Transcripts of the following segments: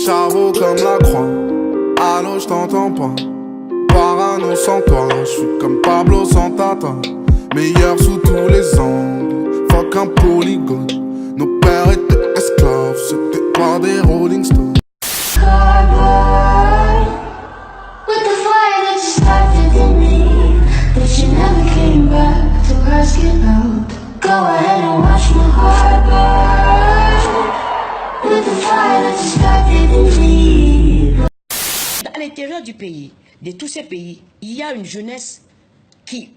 cerveau comme la croix. Allô, je t'entends pas. Parano sans toi, je suis comme Pablo sans tata. Meilleur sous tous les angles, fuck un polygone. Nos pères étaient esclaves, c'était pas des Rolling Stones. With the fire that you started in me, but you never came back to ask it out. Go ahead and watch my heart burn. With the fire that you started in me. À l'intérieur du pays, de tous ces pays, il y a une jeunesse qui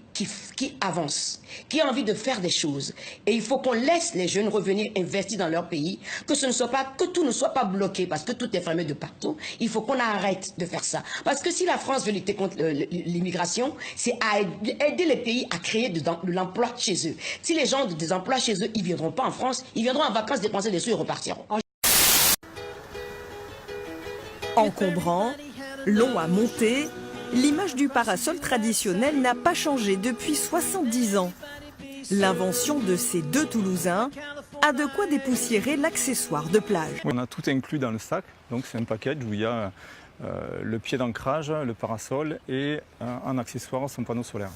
avance, qui a envie de faire des choses. Et il faut qu'on laisse les jeunes revenir investir dans leur pays, que tout ne soit pas bloqué, parce que tout est fermé de partout. Il faut qu'on arrête de faire ça. Parce que si la France veut lutter contre l'immigration, c'est à aider les pays à créer de l'emploi chez eux. Si les gens ont des emplois chez eux, ils ne viendront pas en France, ils viendront en vacances dépenser des sous et repartiront. Encombrant, long à monter, l'image du parasol traditionnel n'a pas changé depuis 70 ans. L'invention de ces deux Toulousains a de quoi dépoussiérer l'accessoire de plage. On a tout inclus dans le sac, donc c'est un package où il y a le pied d'ancrage, le parasol et un accessoire, son panneau solaire.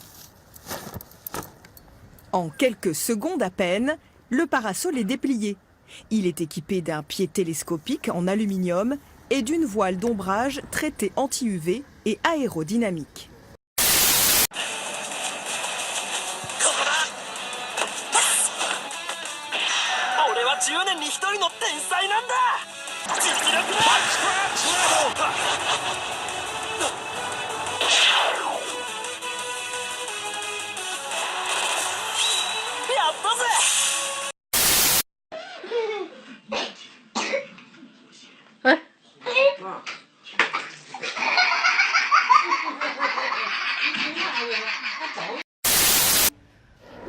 En quelques secondes à peine, le parasol est déplié. Il est équipé d'un pied télescopique en aluminium et d'une voile d'ombrage traitée anti-UV et aérodynamique.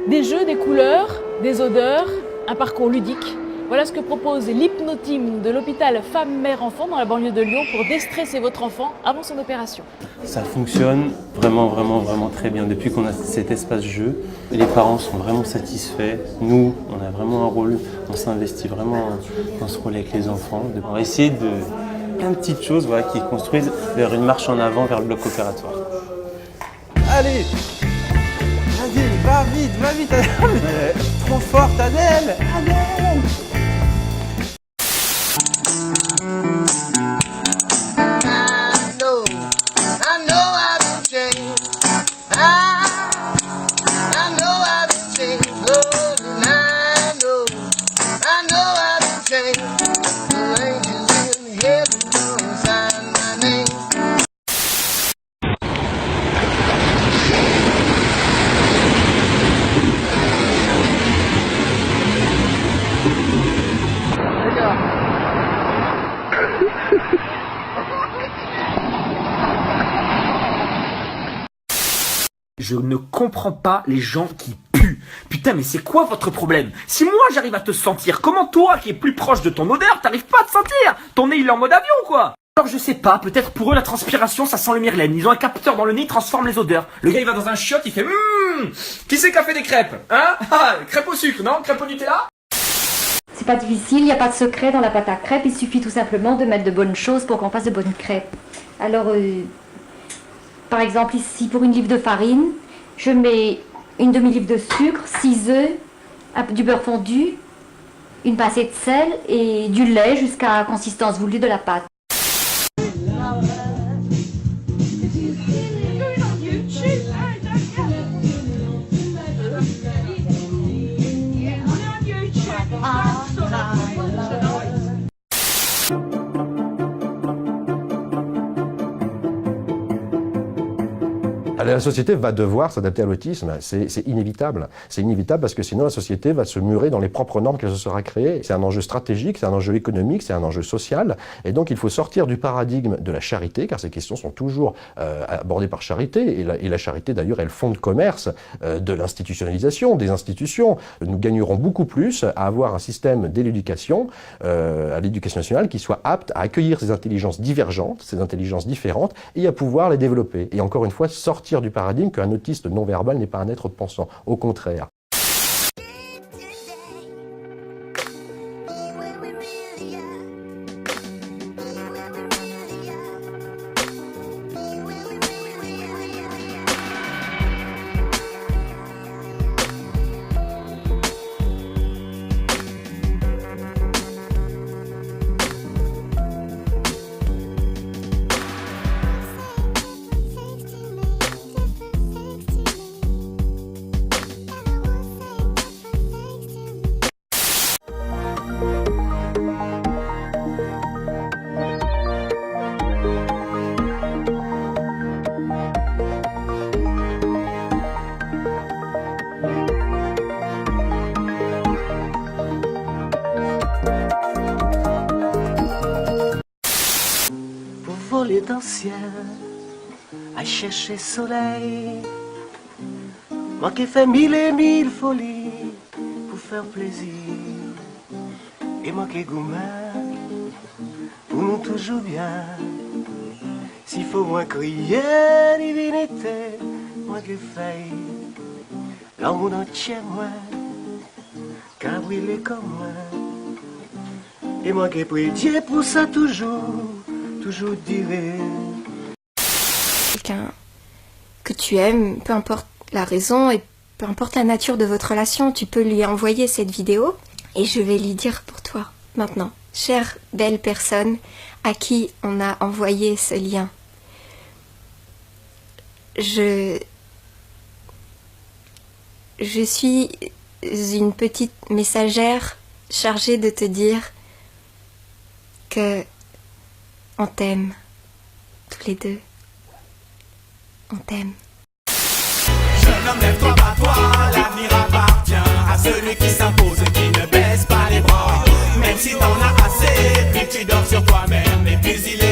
Des jeux, des couleurs, des odeurs, un parcours ludique. Voilà ce que propose l'hypnoteam de l'hôpital Femmes-Mères-Enfants dans la banlieue de Lyon pour déstresser votre enfant avant son opération. Ça fonctionne vraiment très bien. Depuis qu'on a cet espace jeu, les parents sont vraiment satisfaits. Nous, on a vraiment un rôle, on s'investit vraiment dans ce rôle avec les enfants. On va essayer de plein de petites choses qui construisent vers une marche en avant vers le bloc opératoire. Allez! Vas-y, va vite, Adèle! Trop forte, Adèle! Adèle! Je ne comprends pas les gens qui puent. Putain, mais c'est quoi votre problème? Si moi j'arrive à te sentir, comment toi qui es plus proche de ton odeur, t'arrives pas à te sentir? Ton nez il est en mode avion quoi. Alors je sais pas, peut-être pour eux la transpiration ça sent le myrlène. Ils ont un capteur dans le nez, ils transforment les odeurs. Le gars il va dans un chiotte, il fait qui c'est qui a fait des crêpes? Hein? Crêpes au sucre, non? Crêpes au Nutella? C'est pas difficile, il n'y a pas de secret dans la pâte à crêpes, il suffit tout simplement de mettre de bonnes choses pour qu'on fasse de bonnes crêpes. Alors, par exemple ici pour une livre de farine, je mets une demi-livre de sucre, 6 œufs, du beurre fondu, une pincée de sel et du lait jusqu'à la consistance voulue de la pâte. La société va devoir s'adapter à l'autisme, c'est inévitable. C'est inévitable parce que sinon la société va se murer dans les propres normes qu'elle se sera créée. C'est un enjeu stratégique, c'est un enjeu économique, c'est un enjeu social. Et donc il faut sortir du paradigme de la charité, car ces questions sont toujours abordées par charité. Et la charité d'ailleurs est le fond de commerce de l'institutionnalisation, des institutions. Nous gagnerons beaucoup plus à avoir un système de l'éducation, à l'éducation nationale, qui soit apte à accueillir ces intelligences divergentes, ces intelligences différentes, et à pouvoir les développer. Et encore une fois, sortir du paradigme qu'un autiste non-verbal n'est pas un être pensant. Au contraire. pieds dans le ciel, à chercher soleil. Moi qui fais mille et mille folies pour faire plaisir. Et moi qui gourmand pour nous toujours bien. S'il faut moins crier divinité, moi qui fais l'amour entier moi, qu'à brûler comme moi. Et moi qui prie Dieu pour ça toujours, toujours dirai. Quelqu'un que tu aimes, peu importe la raison et peu importe la nature de votre relation, tu peux lui envoyer cette vidéo et je vais lui dire pour toi maintenant, chère belle personne à qui on a envoyé ce lien. Je suis une petite messagère chargée de te dire que on t'aime, tous les deux. On t'aime. Jeune homme, lève-toi, bats-toi, l'avenir appartient à celui qui s'impose et qui ne baisse pas les bras. Même si t'en as assez, puis tu dors sur toi-même, et puis il est